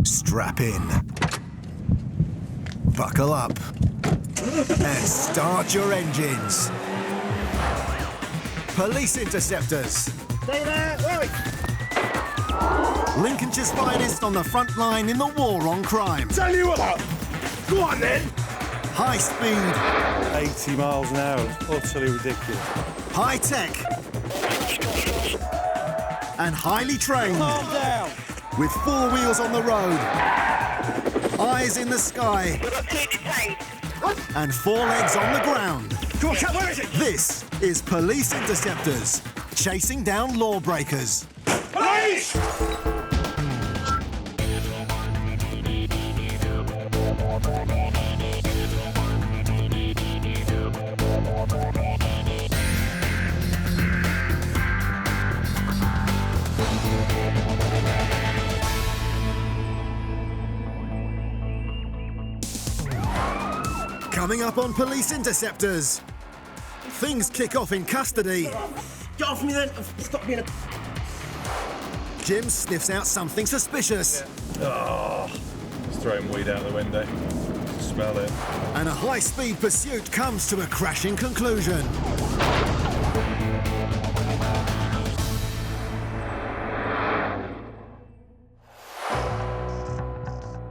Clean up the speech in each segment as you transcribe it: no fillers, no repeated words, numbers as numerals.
Strap in. Buckle up. And start your engines. Police Interceptors. Stay there, right. Lincolnshire's finest on the front line in the war on crime. Tell you what, go on then. High speed. 80 miles an hour, utterly ridiculous. High tech. And highly trained. Calm down. With 4 wheels on the road. Eyes in the sky. And 4 legs on the ground. Come on, Cat, where is it? This is Police Interceptors, chasing down lawbreakers. Police! Coming up on Police Interceptors, things kick off in custody. Get off me then. Stop being a... Jim sniffs out something suspicious. Oh, he's throwing weed out the window. Smell it. And a high-speed pursuit comes to a crashing conclusion.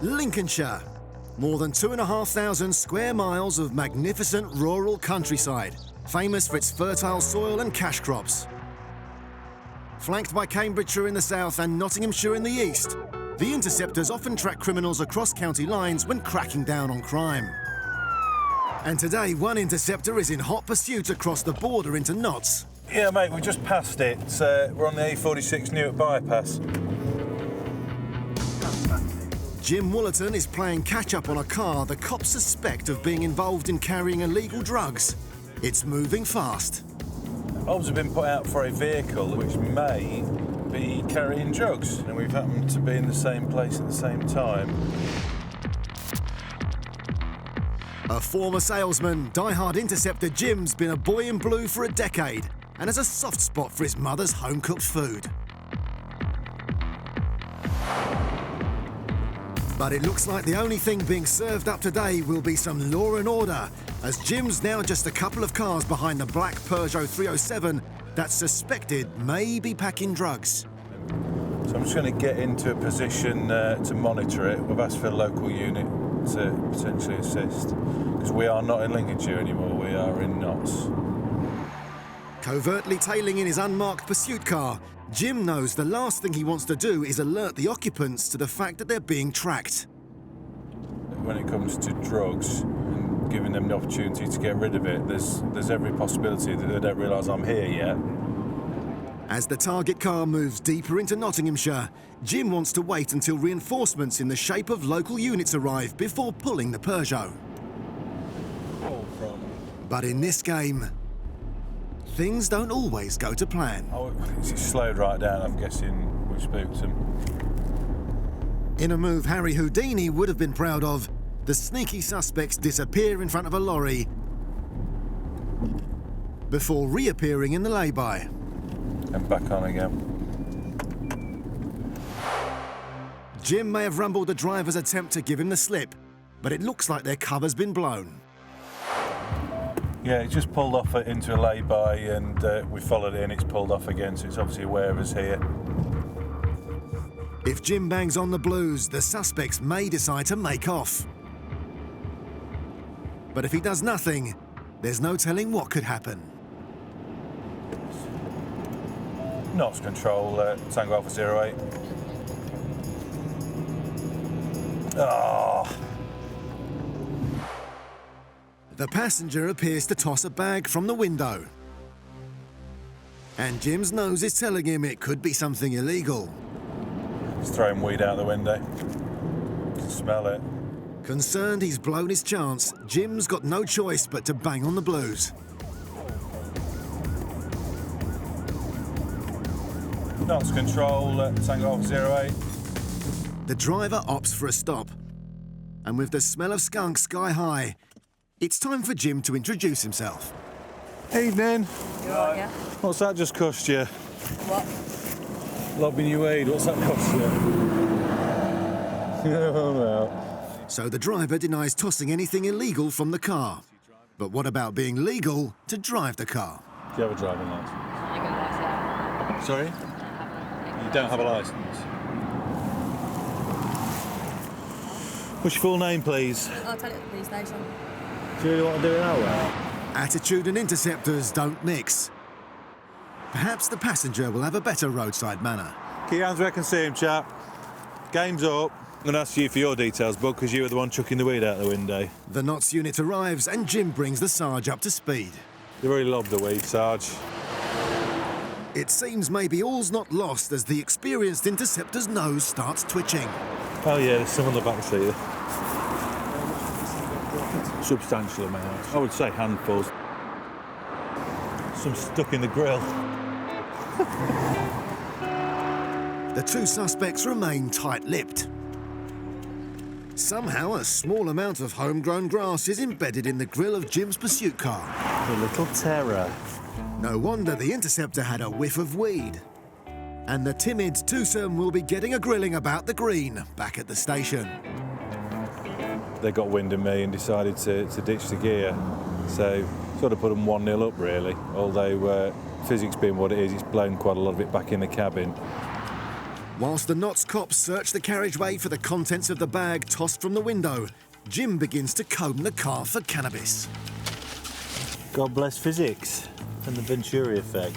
Lincolnshire. More than 2,500 square miles of magnificent rural countryside, famous for its fertile soil and cash crops. Flanked by Cambridgeshire in the south and Nottinghamshire in the east, the Interceptors often track criminals across county lines when cracking down on crime. And today, one Interceptor is in hot pursuit across the border into Notts. Yeah, mate, we just passed it. We're on the A46 Newark bypass. Jim Woollerton is playing catch-up on a car the cops suspect of being involved in carrying illegal drugs. It's moving fast. Obs have been put out for a vehicle which may be carrying drugs, and we've happened to be in the same place at the same time. A former salesman, die-hard Interceptor Jim's been a boy in blue for a decade and has a soft spot for his mother's home-cooked food. But it looks like the only thing being served up today will be some law and order, as Jim's now just a couple of cars behind the black Peugeot 307 that's suspected may be packing drugs. So I'm just going to get into a position to monitor it. We've asked for a local unit to potentially assist, because we are not in Lincolnshire anymore, we are in Notts. Covertly tailing in his unmarked pursuit car, Jim knows the last thing he wants to do is alert the occupants to the fact that they're being tracked. When it comes to drugs and giving them the opportunity to get rid of it, there's every possibility that they don't realise I'm here yet. As the target car moves deeper into Nottinghamshire, Jim wants to wait until reinforcements in the shape of local units arrive before pulling the Peugeot. But in this game, things don't always go to plan. Oh, it's slowed right down, I'm guessing we spooked them. In a move Harry Houdini would have been proud of, the sneaky suspects disappear in front of a lorry before reappearing in the lay-by. And back on again. Jim may have rumbled the driver's attempt to give him the slip, but it looks like their cover's been blown. Yeah, it just pulled off into a lay-by, and we followed it and it's pulled off again, so it's obviously aware of us here. If Jim bangs on the blues, the suspects may decide to make off. But if he does nothing, there's no telling what could happen. Notts control, Tango Alpha 08. Oh. The passenger appears to toss a bag from the window. And Jim's nose is telling him it could be something illegal. He's throwing weed out the window. You can smell it. Concerned he's blown his chance, Jim's got no choice but to bang on the blues. Notts control, Tango Alpha 08. The driver opts for a stop. And with the smell of skunk sky high, it's time for Jim to introduce himself. Evening. You all right, yeah? What's that just cost you? What? Lobbing you weed, what's that cost you? Oh, no. So the driver denies tossing anything illegal from the car. But what about being legal to drive the car? Do you have a driving licence? I got a license. Sorry? You don't have a licence? What's your full name, please? I'll tell it at the police station. Do you really want to do it that way? Attitude and interceptors don't mix. Perhaps the passenger will have a better roadside manner. Keep your hands where I can see him, chap. Game's up. I'm going to ask you for your details, bud, because you were the one chucking the weed out the window. The knots unit arrives and Jim brings the Sarge up to speed. You really love the weed, Sarge. It seems maybe all's not lost as the experienced interceptor's nose starts twitching. Oh, yeah, there's some on the back seat. Substantial amounts. I would say handfuls. Some stuck in the grill. The two suspects remain tight-lipped. Somehow, a small amount of homegrown grass is embedded in the grille of Jim's pursuit car. The little terror. No wonder the Interceptor had a whiff of weed. And the timid twosome will be getting a grilling about the green back at the station. They got wind of me and decided to ditch the gear. So, sort of put them 1-0 up, really. Although, physics being what it is, it's blown quite a lot of it back in the cabin. Whilst the Knots cops search the carriageway for the contents of the bag tossed from the window, Jim begins to comb the car for cannabis. God bless physics and the Venturi effect.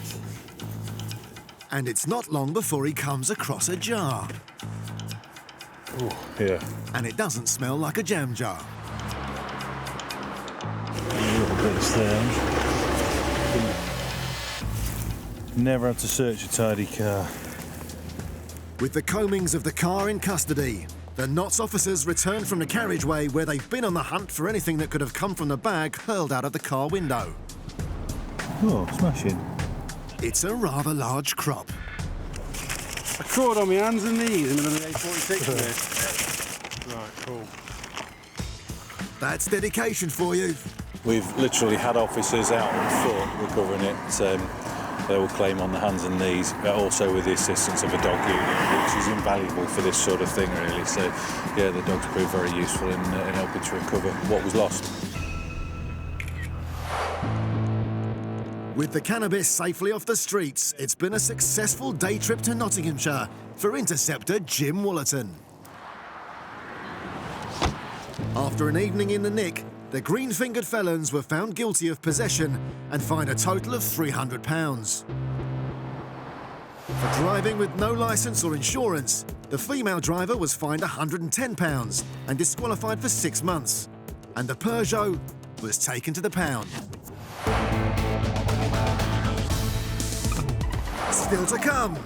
And it's not long before he comes across a jar. Ooh, yeah. And it doesn't smell like a jam jar. A little bit of stench. Never had to search a tidy car. With the combings of the car in custody, the Knots officers return from the carriageway where they've been on the hunt for anything that could have come from the bag hurled out of the car window. Oh, smashing. It's a rather large crop. I crawled on my hands and knees in the middle of the A46 there. Right, cool. That's dedication for you. We've literally had officers out on foot recovering it. They will claim on the hands and knees, but also with the assistance of a dog unit, which is invaluable for this sort of thing, really. So, yeah, the dogs proved very useful in helping to recover what was lost. With the cannabis safely off the streets, it's been a successful day trip to Nottinghamshire for Interceptor Jim Wollerton. After an evening in the nick, the green-fingered felons were found guilty of possession and fined a total of £300. For driving with no licence or insurance, the female driver was fined £110 and disqualified for 6 months. And the Peugeot was taken to the pound. Still to come,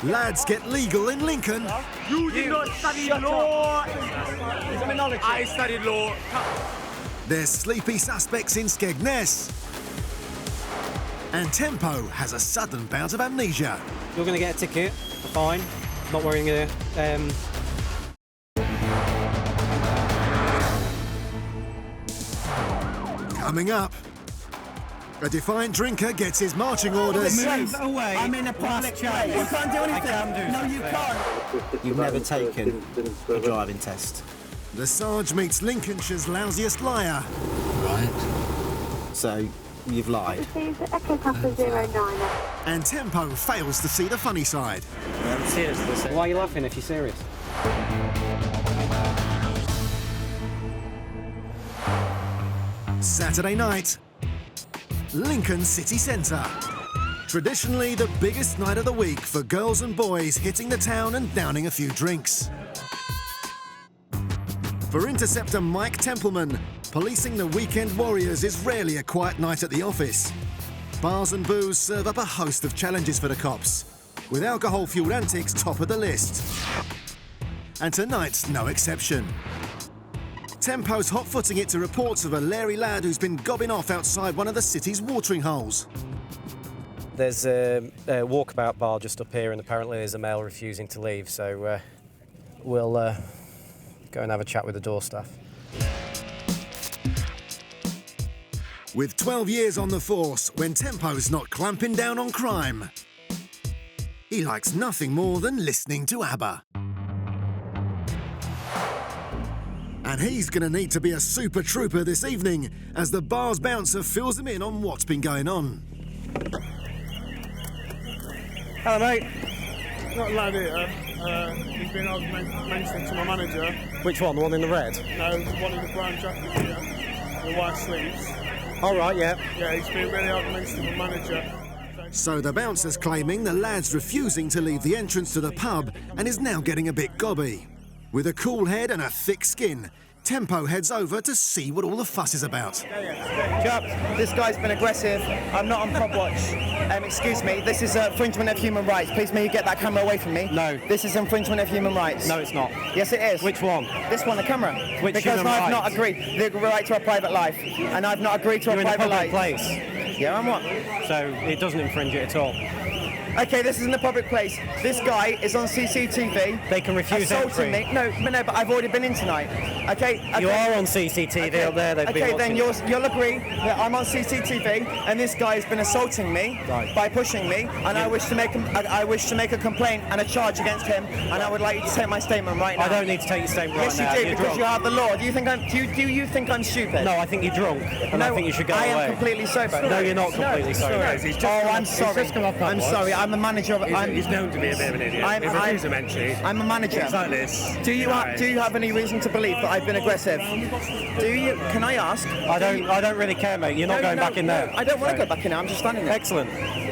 lads get legal in Lincoln. You did not study law. I studied law. There's sleepy suspects in Skegness. And Tempo has a sudden bout of amnesia. You're going to get a ticket, a fine, not wearing a... Coming up, a defiant drinker gets his marching orders. Move away. I'm in a public place. You can't do anything. I can do. No, you can't. You've never taken a driving test. The Sarge meets Lincolnshire's lousiest liar. Right. So, you've lied. And Tempo fails to see the funny side. I'm serious. Why are you laughing if you're serious? Saturday night, Lincoln city centre. Traditionally the biggest night of the week for girls and boys hitting the town and downing a few drinks. For Interceptor Mike Templeman, policing the weekend warriors is rarely a quiet night at the office. Bars and booze serve up a host of challenges for the cops, with alcohol-fueled antics top of the list. And tonight's no exception. Tempo's hot-footing it to reports of a Larry lad who's been gobbing off outside one of the city's watering holes. There's a walkabout bar just up here, and apparently there's a male refusing to leave, so we'll go and have a chat with the door staff. With 12 years on the force, when Tempo's not clamping down on crime, he likes nothing more than listening to ABBA. And he's going to need to be a super trooper this evening as the bar's bouncer fills him in on what's been going on. Hello, mate. Not a lad here. He's been argumentative to my manager. Which one? The one in the red? No, the one in the brown jacket here, the white sleeves. All right, yeah. Yeah, he's been really argumentative to my manager. So the bouncer's claiming the lad's refusing to leave the entrance to the pub and is now getting a bit gobby. With a cool head and a thick skin, Tempo heads over to see what all the fuss is about. Chap, this guy's been aggressive. I'm not on pub watch. Excuse me, this is infringement of human rights. Please may you get that camera away from me. No. This is infringement of human rights. No, it's not. Yes, it is. Which one? This one, the camera. Which because human I've not rights? agreed the right to a private life. And I've not agreed to You're a in a private public life. place, Yeah, I'm what? so it doesn't infringe it at all. Okay, this isn't a public place. This guy is on CCTV. They can refuse assaulting entry. me. No, but I've already been in tonight. Okay. You are on CCTV up there. They've been Okay, then watching. you'll agree that I'm on CCTV, and this guy has been assaulting me by pushing me, and I wish to make a complaint and a charge against him, and I would like you to take my statement right now. I don't need to take your statement right yes, now. you do, You're because drunk. you have the law. Do you think I'm stupid? No, I think you're drunk, and No, I think you should go I away. am completely sober. No, you're not completely sober. I'm sorry. I'm sorry. I'm the manager of. He's known to be a bit of an idiot. He refuses entry. I'm a manager. It's like this. Do you have any reason to believe that I've been aggressive? Do you? Can I ask? I don't really care, mate. You're not going back in there. I don't want to go back in there. I'm just standing there. Excellent.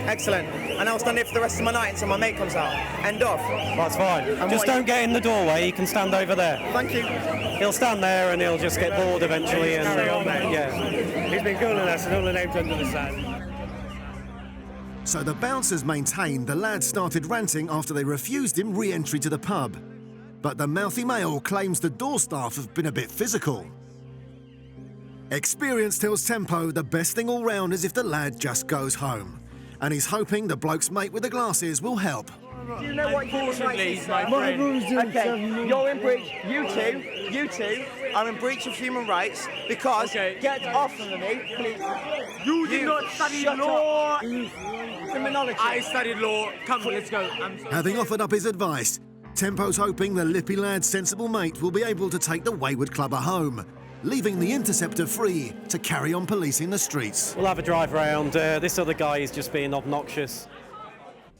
Excellent. And I'll stand here for the rest of my night until my mate comes out. End off. That's fine. Just don't get in the doorway. You can stand over there. Thank you. He'll stand there and he'll just get bored eventually. And Carry on, mate. Yeah. He's been calling us and all the names under the sun. So the bouncers maintain the lad started ranting after they refused him re-entry to the pub. But the mouthy male claims the door staff have been a bit physical. Experience tells Tempo the best thing all round is if the lad just goes home. And he's hoping the bloke's mate with the glasses will help. Do you know what human rights is? Okay, you're in breach. You two are in breach of human rights because get off of me, please. You did not study law. Criminology. I studied law. Come on, let's go. Having offered up his advice, Tempo's hoping the lippy lad's sensible mate will be able to take the wayward clubber home, leaving the Interceptor free to carry on policing the streets. We'll have a drive round. This other guy is just being obnoxious.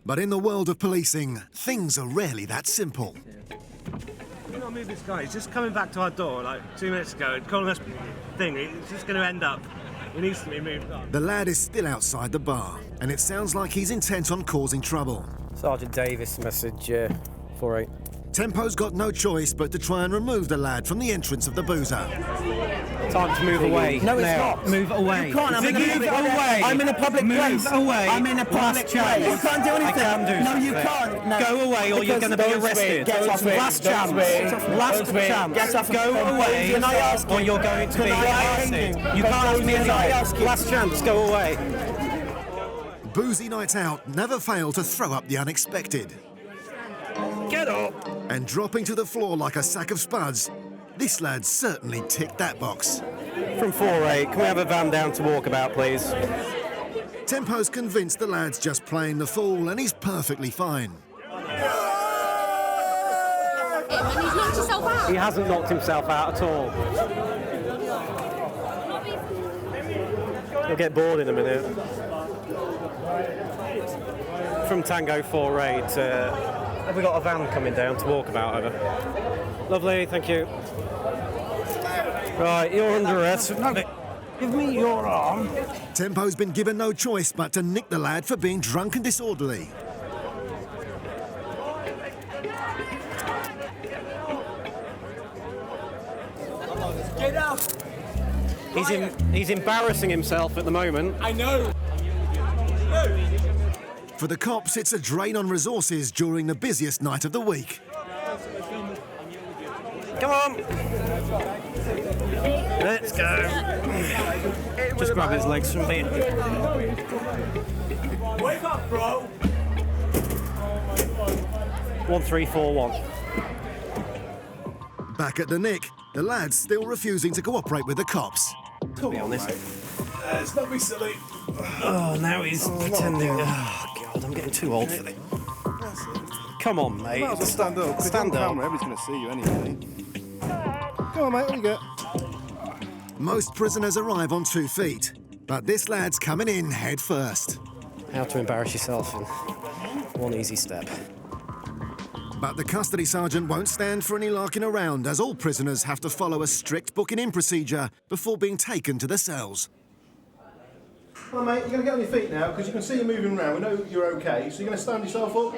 But in the world of policing, things are rarely that simple. You know, move this guy. He's just coming back to our door like 2 minutes ago and calling us thing. It's just going to end up. He needs to be moved on. The lad is still outside the bar, and it sounds like he's intent on causing trouble. Sergeant Davis, message 48. Tempo's got no choice but to try and remove the lad from the entrance of the boozer. Time to move away. No, it's now. not. Move away. You can't. I'm in a Move public away. I'm in a public place. Move away. I'm in a public place. You can't do anything. I can do No, you something. can't. No. Go away or you're going to be arrested. Get off me. Last chance. Last chance. Get off Go away Can I ask you? or you're going to be Can I ask arrested. you? You can't ask me Can I anything. ask you? Last chance. Go away. Boozy nights out never fail to throw up the unexpected. Get up. And dropping to the floor like a sack of spuds, this lad certainly ticked that box. From 48, can we have a van down to Walkabout, please? Tempo's convinced the lad's just playing the fool and he's perfectly fine. And he's knocked himself out. He hasn't knocked himself out at all. He'll get bored in a minute. From Tango 48, have we got a van coming down to Walkabout over? Lovely, thank you. Right, you're under arrest. Give me your arm. Tempo's been given no choice but to nick the lad for being drunk and disorderly. Get up. He's embarrassing himself at the moment. I know. For the cops, it's a drain on resources during the busiest night of the week. Come on. Let's go. Just grab his legs from me. Wake up, bro. 1341. Back at the nick, the lad's still refusing to cooperate with the cops. To be honest. Let's not be silly. Oh, now he's pretending. Oh, God, I'm getting too old for this. Come on, mate. Might as well stand up. 'cause Stand on up. camera, everybody's going to see you anyway. Go Come on, mate, what you got? Most prisoners arrive on 2 feet, but this lad's coming in head first. How to embarrass yourself in one easy step. But the custody sergeant won't stand for any larking around, as all prisoners have to follow a strict booking-in procedure before being taken to the cells. Come on, mate, you're going to get on your feet now, because you can see you moving around. We know you're OK, so you're going to stand yourself up.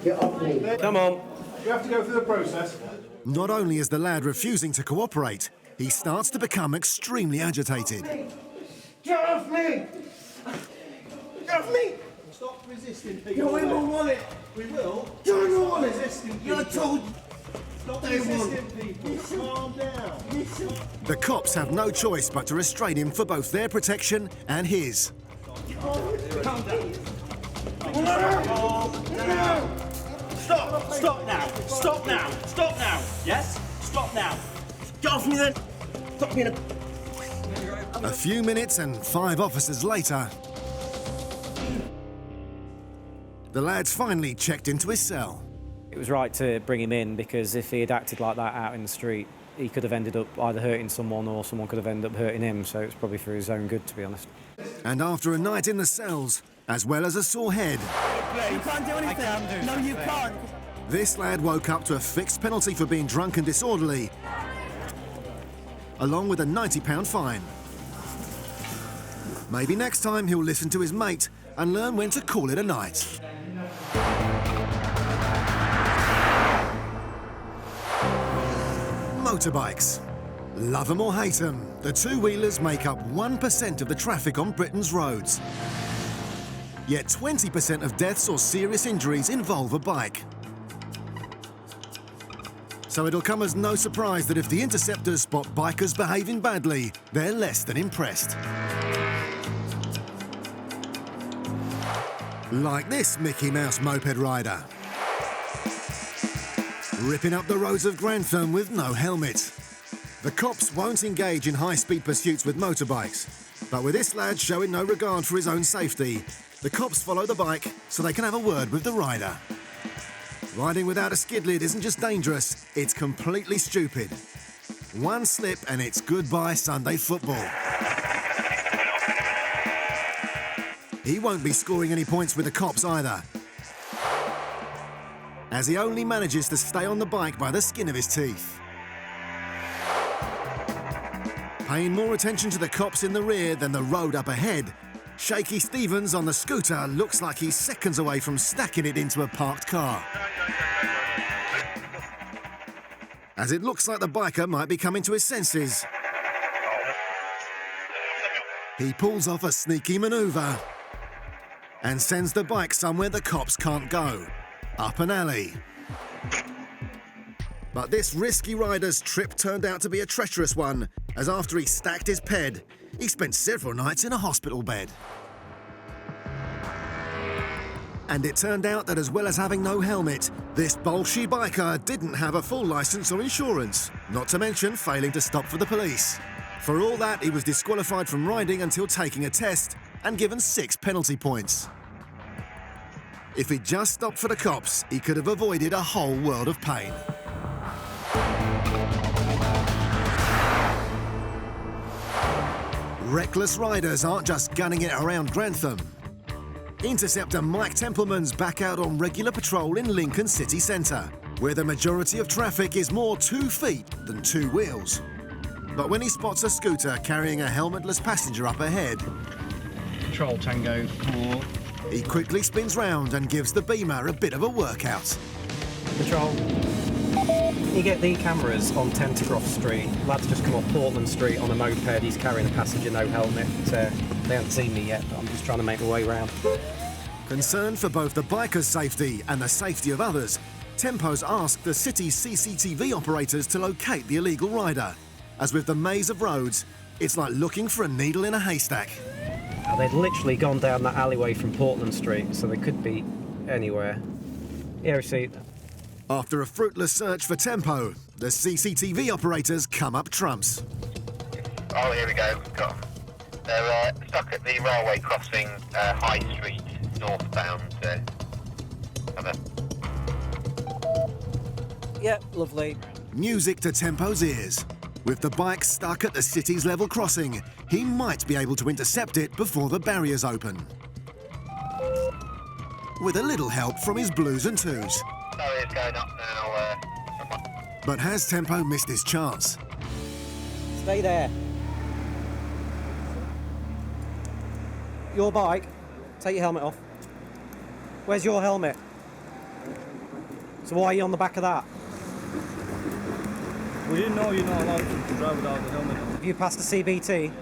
Get off me. Come on. You have to go through the process. Not only is the lad refusing to cooperate, he starts to become extremely agitated. Get off me! Get off me! Stop resisting, people. You're in my wallet! We will. You're in my wallet! Resisting people. You're told... Stop resisting people. Calm down. The cops have no choice but to restrain him for both their protection and his. Stop! Stop now! Stop now! Stop now! Yes? Stop now! Get off me then! Stop me in a... A few minutes and 5 officers later, the lad's finally checked into his cell. It was right to bring him in, because if he had acted like that out in the street, he could have ended up either hurting someone or someone could have ended up hurting him, so it's probably for his own good, to be honest. And after a night in the cells, as well as a sore head, You can't do anything! No, you can't! this lad woke up to a fixed penalty for being drunk and disorderly, along with a £90 fine. Maybe next time he'll listen to his mate and learn when to call it a night. Motorbikes. Love 'em or hate 'em, the two-wheelers make up 1% of the traffic on Britain's roads. Yet 20% of deaths or serious injuries involve a bike. So it'll come as no surprise that if the Interceptors spot bikers behaving badly, they're less than impressed. Like this Mickey Mouse moped rider, ripping up the roads of Grantham with no helmet. The cops won't engage in high-speed pursuits with motorbikes, but with this lad showing no regard for his own safety, the cops follow the bike so they can have a word with the rider. Riding without a skid lid isn't just dangerous, it's completely stupid. One slip and it's goodbye Sunday football. He won't be scoring any points with the cops either, as he only manages to stay on the bike by the skin of his teeth. Paying more attention to the cops in the rear than the road up ahead, Shaky Stevens on the scooter looks like he's seconds away from stacking it into a parked car. As it looks like the biker might be coming to his senses, he pulls off a sneaky manoeuvre and sends the bike somewhere the cops can't go, up an alley. But this risky rider's trip turned out to be a treacherous one, as after he stacked his ped, he spent several nights in a hospital bed. And it turned out that as well as having no helmet, this bolshy biker didn't have a full licence or insurance, not to mention failing to stop for the police. For all that, he was disqualified from riding until taking a test and given 6 penalty points. If he'd just stopped for the cops, he could have avoided a whole world of pain. Reckless riders aren't just gunning it around Grantham. Interceptor Mike Templeman's back out on regular patrol in Lincoln city centre, where the majority of traffic is more 2 feet than 2 wheels. But when he spots a scooter carrying a helmetless passenger up ahead, Control Tango 4. He quickly spins round and gives the Beamer a bit of a workout. Patrol. You get the cameras on Tentercroft Street. Lad's just come off Portland Street on a moped. He's carrying a passenger, no helmet. They haven't seen me yet, but I'm just trying to make my way round. Concerned for both the biker's safety and the safety of others, Tempo's asked the city's CCTV operators to locate the illegal rider. As with the maze of roads, it's like looking for a needle in a haystack. Now, they'd literally gone down that alleyway from Portland Street, so they could be anywhere. Yeah, receipt. After a fruitless search for Tempo, the CCTV operators come up trumps. Oh, here we go. Got 'em. They're stuck at the railway crossing, High Street, northbound. Yeah, lovely. Music to Tempo's ears. With the bike stuck at the city's level crossing, he might be able to intercept it before the barriers open. With a little help from his blues and twos. Sorry, it's going up now. But has Tempo missed his chance? Stay there. Your bike. Take your helmet off. Where's your helmet? So why are you on the back of that? We didn't know you're not allowed to drive without the helmet on. Have you passed the CBT?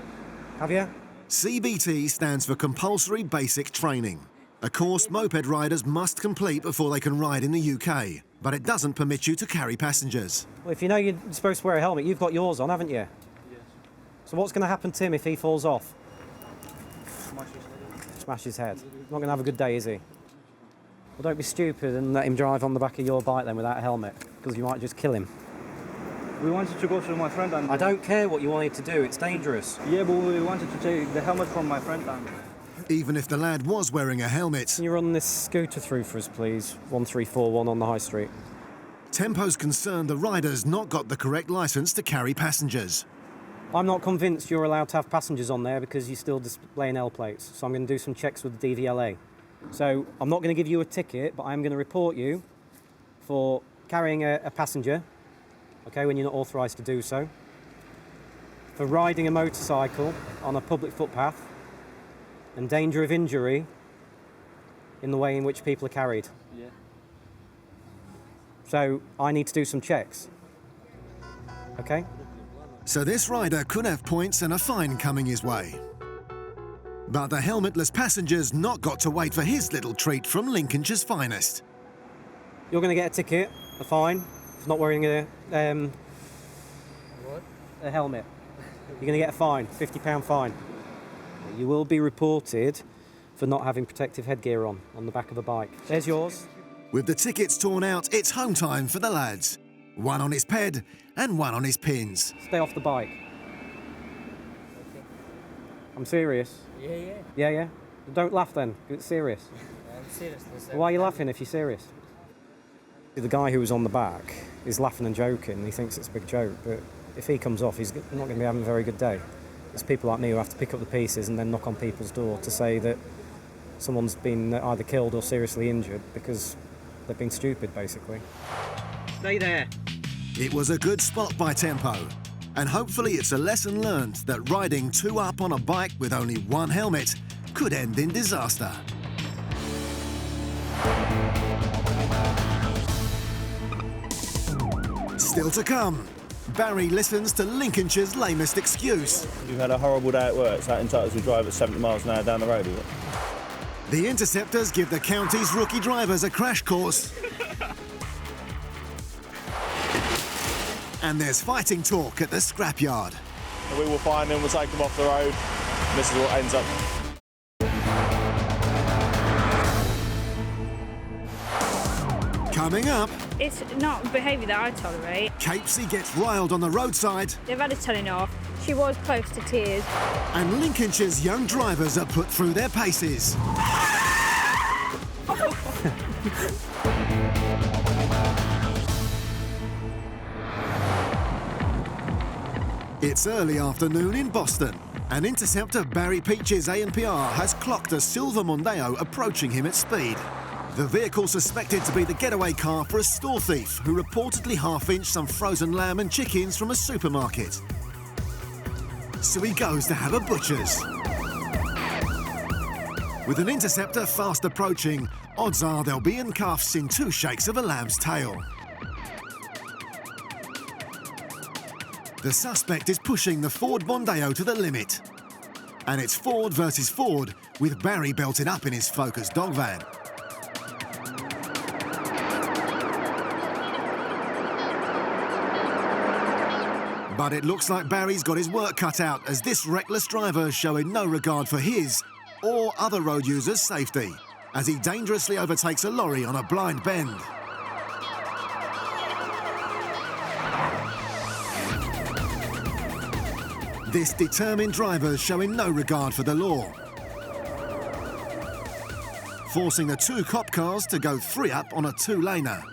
Have you? CBT stands for Compulsory Basic Training, a course moped riders must complete before they can ride in the UK, but it doesn't permit you to carry passengers. Well, if you know you're supposed to wear a helmet, you've got yours on, haven't you? Yes. So what's going to happen to him if he falls off? Smash his head. Smash his head. Not going to have a good day, is he? Well, don't be stupid and let him drive on the back of your bike then without a helmet, because you might just kill him. We wanted to go to my friend and... I don't care what you wanted to do, it's dangerous. Yeah, but we wanted to take the helmet from my friend and... Even if the lad was wearing a helmet. Can you run this scooter through for us, please? 1341 on the High Street. Tempo's concerned the rider's not got the correct licence to carry passengers. I'm not convinced you're allowed to have passengers on there because you're still displaying L plates, so I'm going to do some checks with the DVLA. So I'm not going to give you a ticket, but I'm going to report you for carrying a passenger, okay, when you're not authorised to do so, for riding a motorcycle on a public footpath, and danger of injury in the way in which people are carried. Yeah. So I need to do some checks, okay? So this rider could have points and a fine coming his way. But the helmetless passenger's not got to wait for his little treat from Lincolnshire's finest. You're going to get a ticket, a fine, for not wearing a helmet. You're going to get a fine, £50 fine. You will be reported for not having protective headgear on the back of the bike. There's yours. With the tickets torn out, it's home time for the lads. One on his ped and one on his pins. Stay off the bike. I'm serious. Yeah. Don't laugh then, 'cause it's serious. I'm serious. Why are you laughing if you're serious? The guy who was on the back is laughing and joking. He thinks it's a big joke, but if he comes off, he's not going to be having a very good day. There's people like me who have to pick up the pieces and then knock on people's door to say that someone's been either killed or seriously injured because they've been stupid, basically. Stay there. It was a good spot by Tempo, and hopefully it's a lesson learned that riding two up on a bike with only one helmet could end in disaster. Still to come, Barry listens to Lincolnshire's lamest excuse. You've had a horrible day at work, so that entitles you to drive at 70 miles an hour down the road, is it? The Interceptors give the county's rookie drivers a crash course. And there's fighting talk at the scrapyard. We will find them, we'll take them off the road, and this is what ends up. Coming up, it's not behaviour that I tolerate. Capesy gets riled on the roadside. They've had a telling off. She was close to tears. And Lincolnshire's young drivers are put through their paces. It's early afternoon in Boston, and Interceptor Barry Peach's A&PR has clocked a silver Mondeo approaching him at speed. The vehicle suspected to be the getaway car for a store thief who reportedly half-inched some frozen lamb and chickens from a supermarket. So he goes to have a butcher's. With an Interceptor fast approaching, odds are they'll be in cuffs in 2 shakes of a lamb's tail. The suspect is pushing the Ford Mondeo to the limit. And it's Ford versus Ford, with Barry belted up in his Focus dog van. But it looks like Barry's got his work cut out, as this reckless driver is showing no regard for his or other road users' safety, as he dangerously overtakes a lorry on a blind bend. This determined driver is showing no regard for the law, forcing the 2 cop cars to go 3 up on a 2-laner.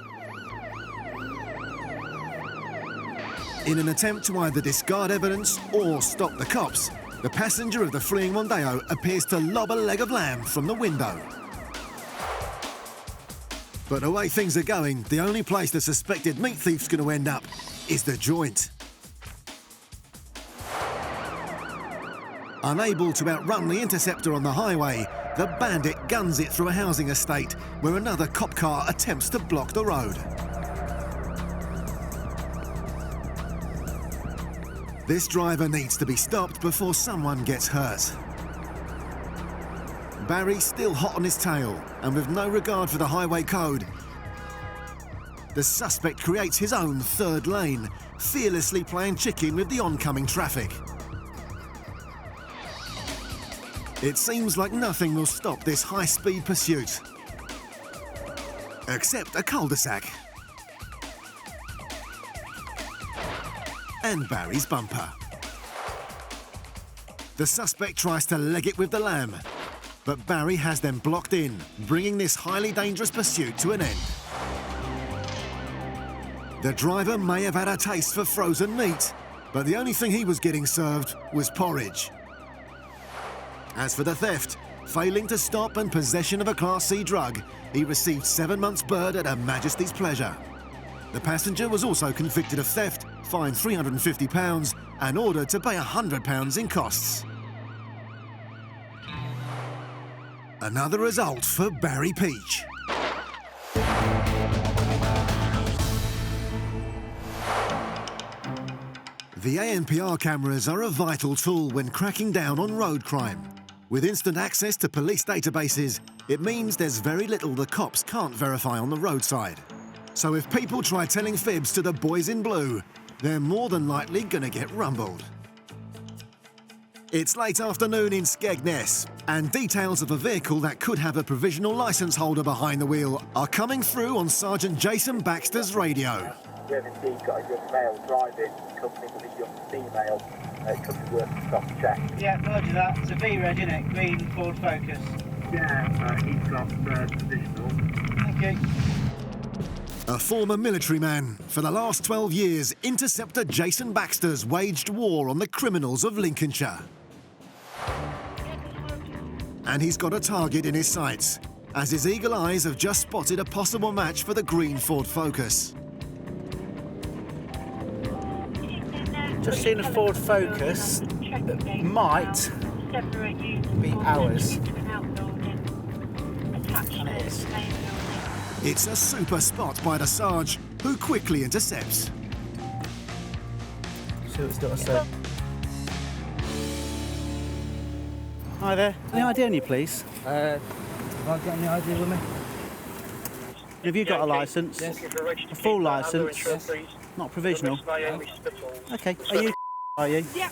In an attempt to either discard evidence or stop the cops, the passenger of the fleeing Mondeo appears to lob a leg of lamb from the window. But the way things are going, the only place the suspected meat thief's going to end up is the joint. Unable to outrun the Interceptor on the highway, the bandit guns it through a housing estate where another cop car attempts to block the road. This driver needs to be stopped before someone gets hurt. Barry's still hot on his tail, and with no regard for the highway code, the suspect creates his own third lane, fearlessly playing chicken with the oncoming traffic. It seems like nothing will stop this high-speed pursuit, except a cul-de-sac and Barry's bumper. The suspect tries to leg it with the lamb, but Barry has them blocked in, bringing this highly dangerous pursuit to an end. The driver may have had a taste for frozen meat, but the only thing he was getting served was porridge. As for the theft, failing to stop and possession of a Class C drug, he received 7 months' bird at Her Majesty's pleasure. The passenger was also convicted of theft, fined £350 and ordered to pay £100 in costs. Another result for Barry Peach. The ANPR cameras are a vital tool when cracking down on road crime. With instant access to police databases, it means there's very little the cops can't verify on the roadside. So if people try telling fibs to the boys in blue, they're more than likely gonna get rumbled. It's late afternoon in Skegness, and details of a vehicle that could have a provisional licence holder behind the wheel are coming through on Sergeant Jason Baxter's radio. We have indeed got a young male driving, accompanied with a young female. It could be worth a stop check. Yeah, roger that. It's a V-Reg, isn't it? Green Ford Focus. Yeah, he's got provisional. Thank you. A former military man, for the last 12 years, Interceptor Jason Baxter's waged war on the criminals of Lincolnshire. And he's got a target in his sights, as his eagle eyes have just spotted a possible match for the green Ford Focus. Just seen a Ford Focus that might be ours. And it is. It's a super spot by the Sarge, who quickly intercepts. See what it's got to say. Hi there. Any ID on you, please? Have I got any ID with me? Have you got a licence? Yes. A full licence? Yes. Not provisional? Okay. Are you? Yeah.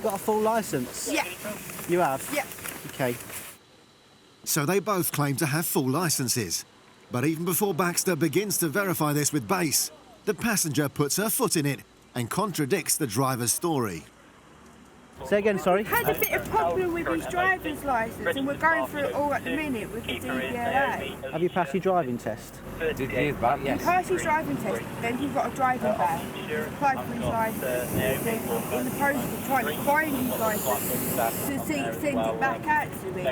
Got a full licence? Yeah. You have? Yeah. Okay. So they both claim to have full licences. But even before Baxter begins to verify this with Base, the passenger puts her foot in it and contradicts the driver's story. Say again, sorry? Had a bit of problem with his driver's licence and we're going through it all at the minute with the DVLA. Have you passed your driving test? He passed his driving test, then he got a driving ban. He's applied for his licence. Then in the process of trying to find his licence to send it back out to me.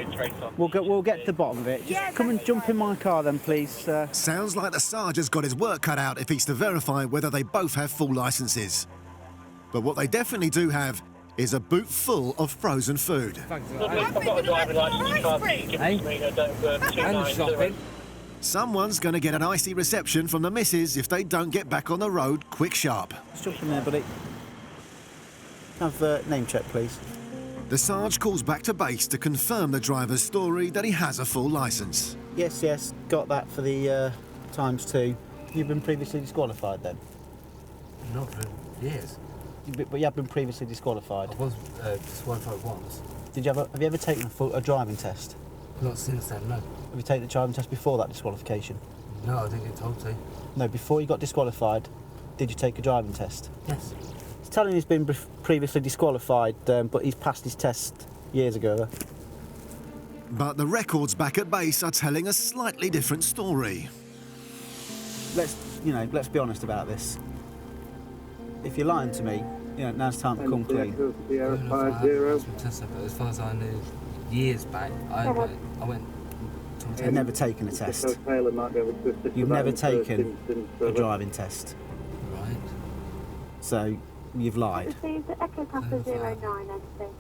We'll get to the bottom of it. Just come and jump in my car then, please. Sounds like the Sarge has got his work cut out if he's to verify whether they both have full licences. But what they definitely do have is a boot full of frozen food. Someone's going to get an icy reception from the missus if they don't get back on the road quick sharp. Just jump in there, buddy. Have a name check, please. The Sarge calls back to base to confirm the driver's story that he has a full licence. Yes, got that for the ×2. You've been previously disqualified then? Not for years. But you have been previously disqualified? I was disqualified once. Have you ever taken a driving test? Not since then, no. Have you taken the driving test before that disqualification? No, I didn't get told to. No, before you got disqualified, did you take a driving test? Yes. He's telling he's been previously disqualified, but he's passed his test years ago. But the records back at base are telling a slightly different story. Let's be honest about this. If you're lying to me, now's time to come clean. As far as I knew, years back, I went to a You've never taken a test. You've never taken a driving test. Right. So you've lied.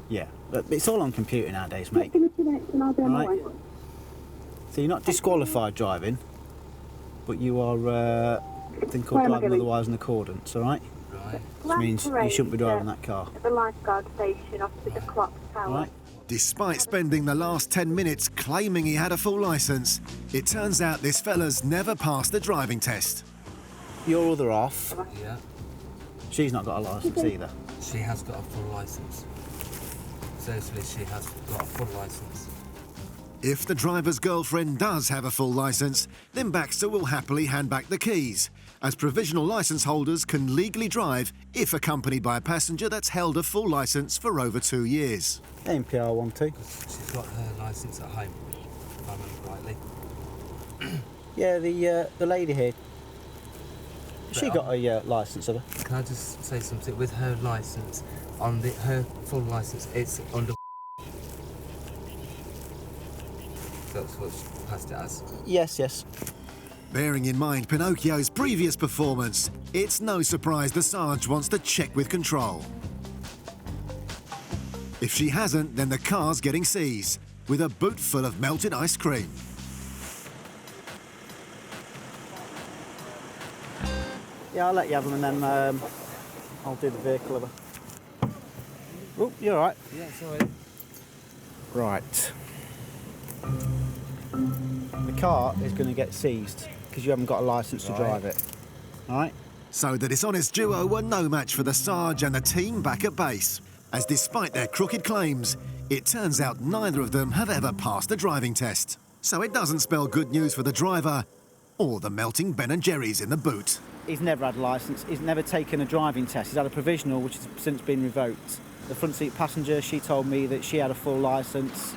Yeah, but it's all on computer nowadays, mate. Right? So you're not disqualified driving, but you are a thing called driving otherwise in accordance, all right? Right. Which means you shouldn't be driving that car. At the lifeguard station opposite the clock tower. Right. Despite spending the last 10 minutes claiming he had a full licence, it turns out this fella's never passed the driving test. Your other half, Yeah. she's not got a licence either. She has got a full licence. Seriously, she has got a full licence. If the driver's girlfriend does have a full licence, then Baxter will happily hand back the keys, as provisional licence holders can legally drive if accompanied by a passenger that's held a full licence for over 2 years. NPR 12. She's got her licence at home, if I remember rightly. Yeah, the lady here. She got a licence of her. Can I just say something? With her licence, her full licence, it's under. That's what she passed it as. Yes. Bearing in mind Pinocchio's previous performance, it's no surprise the Sarge wants to check with control. If she hasn't, then the car's getting seized, with a boot full of melted ice cream. Yeah, I'll let you have them and then I'll do the vehicle of her. Oh, you're all right. Yeah, it's all right. Right. The car is going to get seized because you haven't got a licence to drive it. All right? So the dishonest duo were no match for the Sarge and the team back at base, as despite their crooked claims, it turns out neither of them have ever passed a driving test. So it doesn't spell good news for the driver or the melting Ben & Jerry's in the boot. He's never had a licence. He's never taken a driving test. He's had a provisional, which has since been revoked. The front seat passenger, she told me that she had a full licence.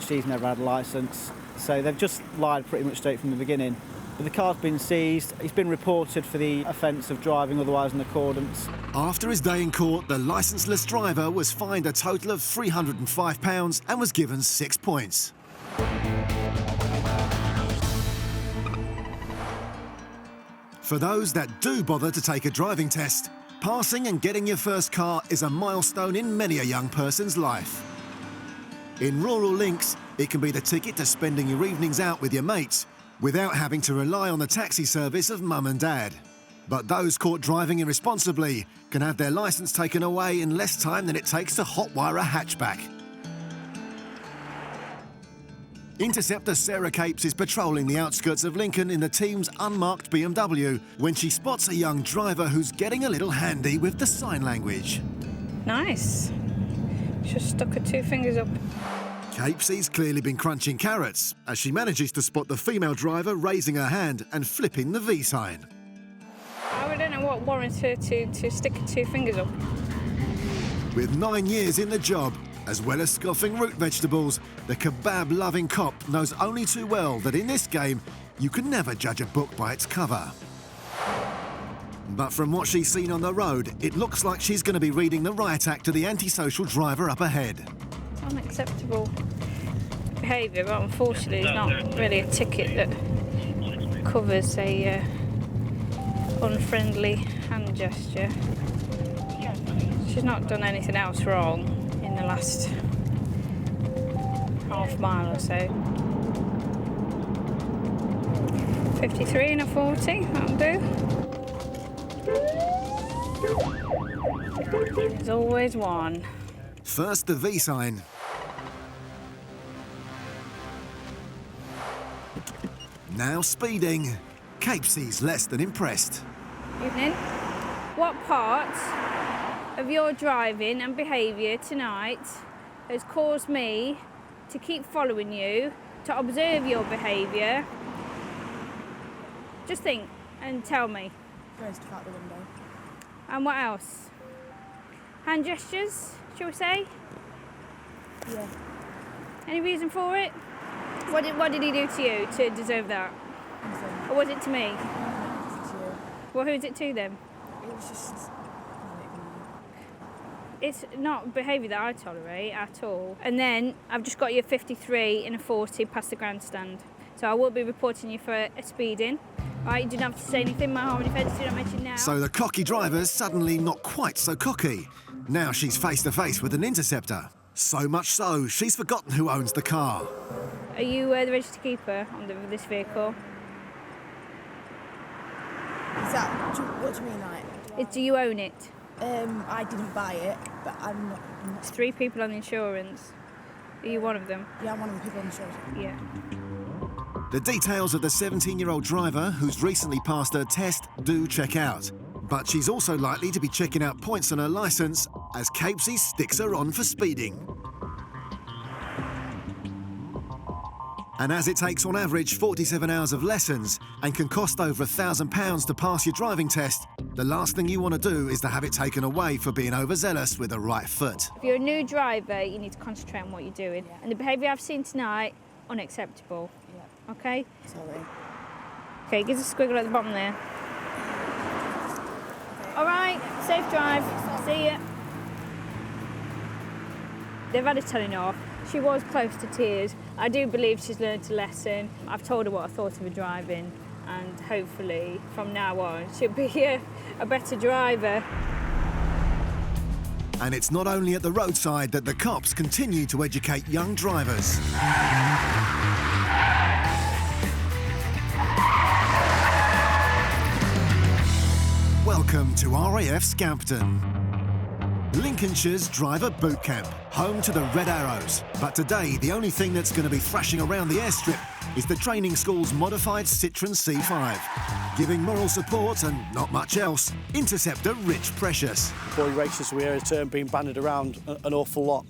She's never had a licence. So they've just lied pretty much straight from the beginning. But the car's been seized. He's been reported for the offence of driving otherwise in accordance. After his day in court, the licenceless driver was fined a total of £305 and was given 6 points. For those that do bother to take a driving test, passing and getting your first car is a milestone in many a young person's life. In rural links, it can be the ticket to spending your evenings out with your mates without having to rely on the taxi service of mum and dad. But those caught driving irresponsibly can have their licence taken away in less time than it takes to hotwire a hatchback. Interceptor Sarah Capes is patrolling the outskirts of Lincoln in the team's unmarked BMW when she spots a young driver who's getting a little handy with the sign language. Nice. Just stuck her 2 fingers up. Capesy's clearly been crunching carrots as she manages to spot the female driver raising her hand and flipping the V sign. I don't know what warrants her to stick her 2 fingers up. With 9 years in the job, as well as scoffing root vegetables, the kebab-loving cop knows only too well that in this game, you can never judge a book by its cover. But from what she's seen on the road, it looks like she's going to be reading the riot act to the antisocial driver up ahead. Unacceptable behaviour, but unfortunately it's not really a ticket that covers a unfriendly hand gesture. She's not done anything else wrong in the last half mile or so. 53 and a 40, that'll do. There's always one. First the V sign. Now speeding. Capesy's less than impressed. Evening. What part of your driving and behaviour tonight has caused me to keep following you, to observe your behaviour? Just think and tell me. Goes out the window. And what else? Hand gestures, shall we say? Yeah. Any reason for it? What did he do to you to deserve that? Nothing. Or was it to me? It's you. Well, who's it to then? It was just It's not behaviour that I tolerate at all. And then I've just got you a 53 in a 40 past the grandstand. So I will be reporting you for a speeding. Right, you didn't have to say anything, my harm and defence, do not mention now. So the cocky driver's suddenly not quite so cocky. Now she's face to face with an Interceptor. So much so, she's forgotten who owns the car. Are you the registered keeper on this vehicle? Is that, what do you mean, like? Do you own it? I didn't buy it, but I'm not. There's 3 people on the insurance. Are you one of them? Yeah, I'm one of the people on the insurance. Yeah. The details of the 17-year-old driver who's recently passed her test do check out. But she's also likely to be checking out points on her licence as Capesy sticks her on for speeding. And as it takes on average 47 hours of lessons and can cost over £1,000 to pass your driving test, the last thing you want to do is to have it taken away for being overzealous with the right foot. If you're a new driver, you need to concentrate on what you're doing. Yeah. And the behaviour I've seen tonight, unacceptable. Yeah. OK? Sorry. OK, give us a squiggle at the bottom there. All right, safe drive. See ya. They've had a telling off. She was close to tears. I do believe she's learned a lesson. I've told her what I thought of her driving, and hopefully from now on she'll be a better driver. And it's not only at the roadside that the cops continue to educate young drivers. Welcome to RAF Scampton, Lincolnshire's driver boot camp, home to the Red Arrows. But today, the only thing that's going to be thrashing around the airstrip is the training school's modified Citroen C5. Giving moral support and not much else, Interceptor Rich Precious. Boy races, we hear a term being bandied around an awful lot.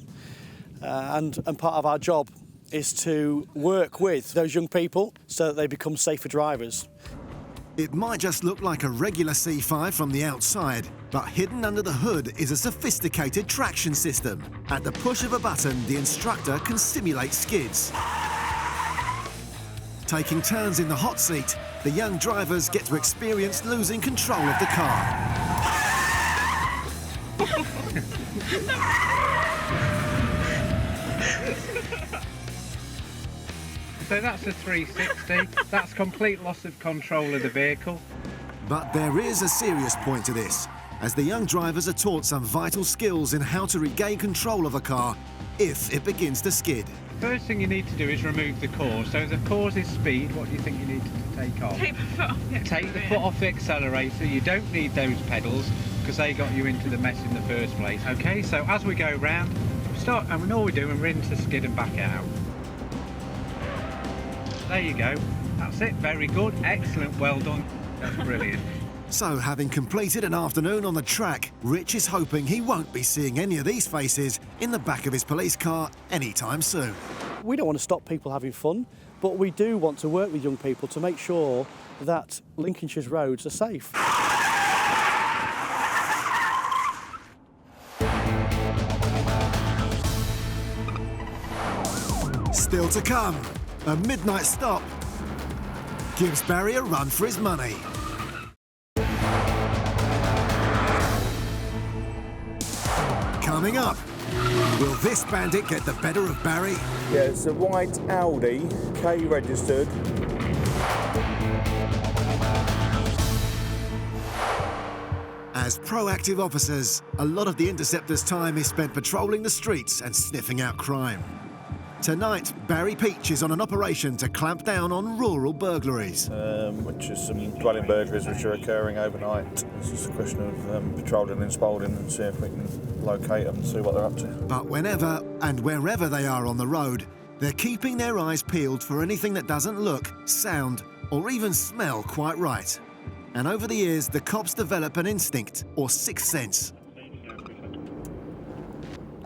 And part of our job is to work with those young people so that they become safer drivers. It might just look like a regular C5 from the outside, but hidden under the hood is a sophisticated traction system. At the push of a button, the instructor can simulate skids. Taking turns in the hot seat, the young drivers get to experience losing control of the car. So that's a 360, that's complete loss of control of the vehicle. But there is a serious point to this, as the young drivers are taught some vital skills in how to regain control of a car if it begins to skid. First thing you need to do is remove the cause. So the cause is speed, what do you think you need to take off? Take the foot off the accelerator. Take the foot off the accelerator, you don't need those pedals because they got you into the mess in the first place. Okay, so as we go round, start, and all we're doing, we're into skid and back out. There you go. That's it. Very good. Excellent. Well done. That's brilliant. So, having completed an afternoon on the track, Rich is hoping he won't be seeing any of these faces in the back of his police car anytime soon. We don't want to stop people having fun, but we do want to work with young people to make sure that Lincolnshire's roads are safe. Still to come. A midnight stop gives Barry a run for his money. Coming up, will this bandit get the better of Barry? Yeah, it's a white Audi, K registered. As proactive officers, a lot of the Interceptors' time is spent patrolling the streets and sniffing out crime. Tonight, Barry Peach is on an operation to clamp down on rural burglaries. Which is some dwelling burglaries which are occurring overnight. It's just a question of patrolling and spotting and see if we can locate them and see what they're up to. But whenever and wherever they are on the road, they're keeping their eyes peeled for anything that doesn't look, sound, or even smell quite right. And over the years, the cops develop an instinct, or sixth sense.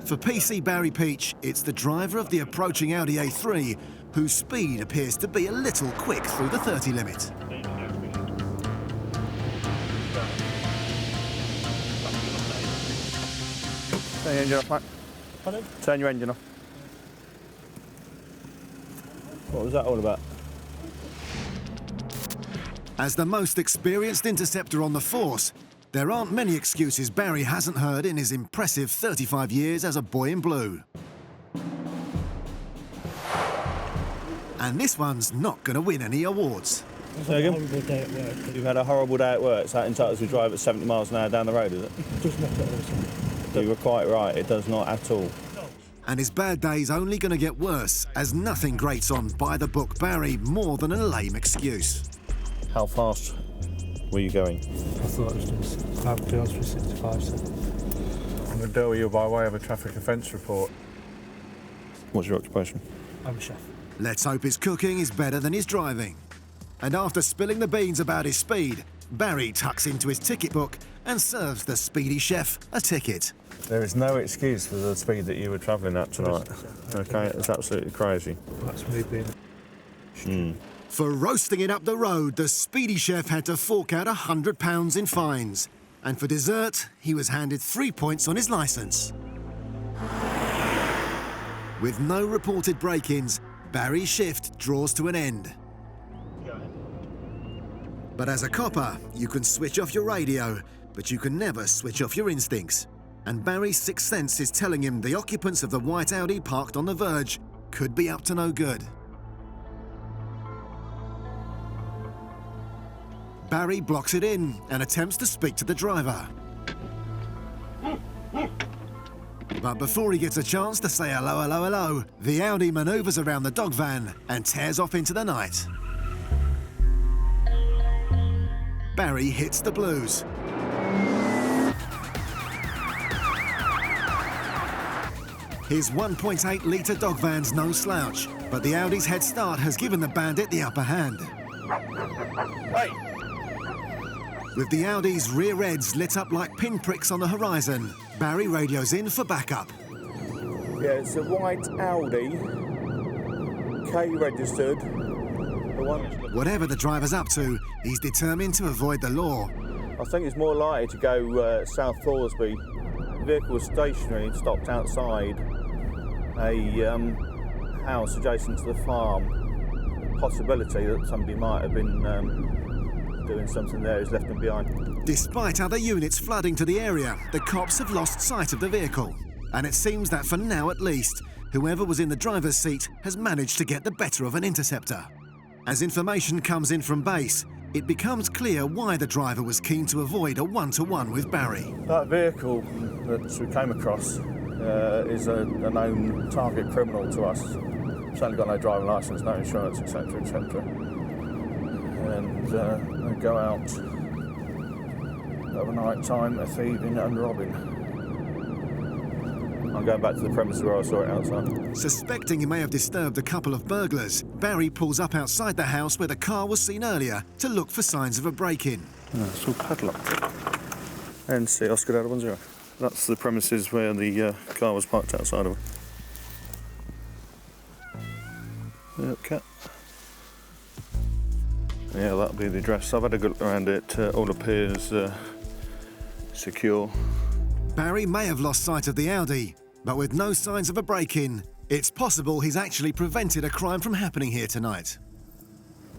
For PC Barry Peach, it's the driver of the approaching Audi A3 whose speed appears to be a little quick through the 30 limit. Turn your engine off, mate. Pardon? Turn your engine off. What was that all about? As the most experienced interceptor on the force, There aren't many excuses Barry hasn't heard in his impressive 35 years as a boy in blue. And this one's not going to win any awards. Horrible day at work. You've had a horrible day at work. So that entitles you to drive at 70 miles an hour down the road, is it? It does not at all. You were quite right, it does not at all. And his bad day's only going to get worse, as nothing grates on by-the-book Barry more than a lame excuse. How fast were you going? I thought it was doing 65, to 65, so. I'm going to deal with you by way of a traffic offence report. What's your occupation? I'm a chef. Let's hope his cooking is better than his driving. And after spilling the beans about his speed, Barry tucks into his ticket book and serves the speedy chef a ticket. There is no excuse for the speed that you were travelling at tonight. Okay, it's absolutely crazy. That's me being... For roasting it up the road, the speedy chef had to fork out £100 in fines. And for dessert, he was handed 3 points on his licence. With no reported break-ins, Barry's shift draws to an end. But as a copper, you can switch off your radio, but you can never switch off your instincts. And Barry's sixth sense is telling him the occupants of the white Audi parked on the verge could be up to no good. Barry blocks it in and attempts to speak to the driver. But before he gets a chance to say hello, hello, hello, the Audi manoeuvres around the dog van and tears off into the night. Barry hits the blues. His 1.8-litre dog van's no slouch, but the Audi's head start has given the bandit the upper hand. Hey! With the Audi's rear ends lit up like pinpricks on the horizon, Barry radios in for backup. Yeah, it's a white Audi, K-registered. Whatever the driver's up to, he's determined to avoid the law. I think it's more likely to go South Thoresby. The vehicle was stationary, stopped outside a house adjacent to the farm. Possibility that somebody might have been doing something there who's left them behind. Despite other units flooding to the area, the cops have lost sight of the vehicle. And it seems that for now at least, whoever was in the driver's seat has managed to get the better of an Interceptor. As information comes in from base, it becomes clear why the driver was keen to avoid a one-to-one with Barry. That vehicle that we came across is a known target criminal to us. Certainly got no driving licence, no insurance, etc., etc. And they go out overnight time, thieving and robbing. I'm going back to the premises where I saw it outside. Suspecting he may have disturbed a couple of burglars, Barry pulls up outside the house where the car was seen earlier to look for signs of a break-in. It's all padlocked. NC Oscar Delta 10. That's the premises where the car was parked outside of. Yep, cat. Yeah, that'll be the address. I've had a good look around it. All appears secure. Barry may have lost sight of the Audi, but with no signs of a break-in, it's possible he's actually prevented a crime from happening here tonight.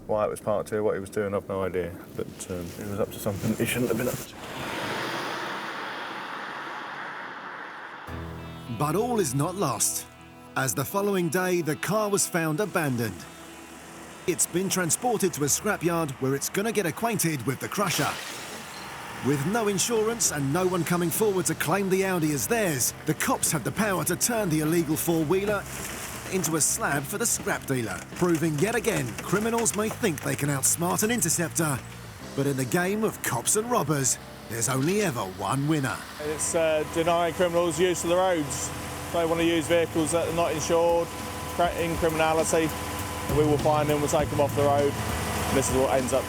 Why it was parked here, what he was doing, I've no idea. But he was up to something he shouldn't have been up to. But all is not lost, as the following day the car was found abandoned. It's been transported to a scrapyard where it's going to get acquainted with the crusher. With no insurance and no one coming forward to claim the Audi as theirs, the cops have the power to turn the illegal four-wheeler into a slab for the scrap dealer, proving yet again criminals may think they can outsmart an Interceptor, but in the game of cops and robbers, there's only ever one winner. It's denying criminals use of the roads. They want to use vehicles that are not insured, in criminality. We will find them, we'll take them off the road, and this is what ends up